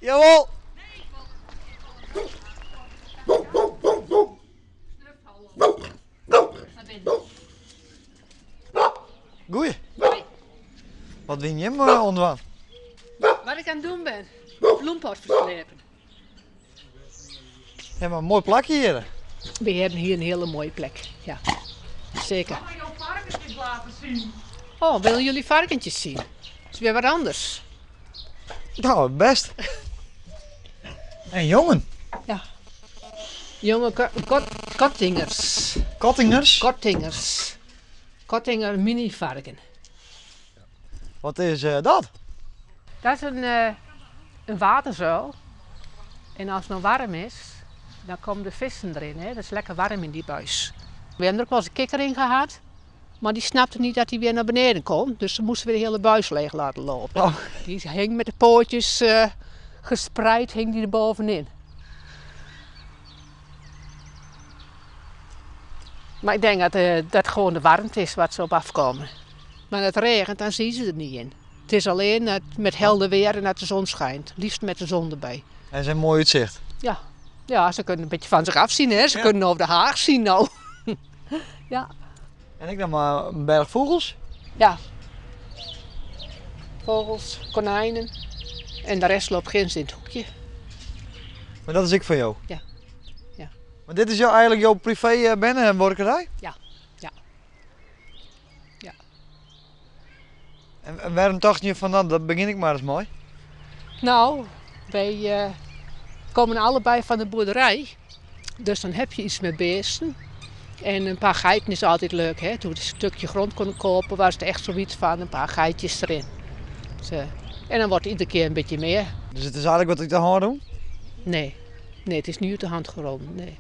Jawel! Goeie. Wat win je hem onderwaan? Wat ik aan het doen ben? Bloempot verslepen. Ja, maar een mooi plakje hier. We hebben hier een hele mooie plek. Ja, zeker. Mag ik jouw varkentjes laten zien? Oh, willen jullie varkentjes zien? Dat is weer wat anders. Nou, best. En jongen. Ja. Jonge kottingers. Kottingers. Kottingers. Kottinger mini-varken. Wat is dat? Dat is een waterzuil. En als het nou warm is, dan komen de vissen erin. Hè? Dat is lekker warm in die buis. We hebben er ook wel eens een kikker in gehad. Maar die snapte niet dat hij weer naar beneden kon. Dus ze moesten weer de hele buis leeg laten lopen. Oh. Die hing met de pootjes gespreid, hing die er bovenin. Maar ik denk dat gewoon de warmte is wat ze op afkomen. Maar als het regent, dan zien ze er niet in. Het is alleen met helder weer en dat de zon schijnt. Liefst met de zon erbij. En ze hebben mooi uitzicht. Ja. Ja, ze kunnen een beetje van zich afzien. Hè? Ze kunnen over de Haag zien nou. Ja. En ik dan maar een berg vogels. Ja. Vogels, konijnen. En de rest loopt ginds in het hoekje. Maar dat is ik van jou. Ja. Ja. Maar dit is eigenlijk jouw privé workerij? Ja. Ja. Ja. En waarom dacht je van dat begin ik maar eens mooi? Nou, wij komen allebei van de boerderij. Dus dan heb je iets met beesten. En een paar geiten is altijd leuk. Hè? Toen we een stukje grond konden kopen, was het echt zoiets van een paar geitjes erin. Dus, en dan wordt het iedere keer een beetje meer. Dus het is eigenlijk wat ik te hard doe? Nee, het is niet uit de hand gerold. Nee.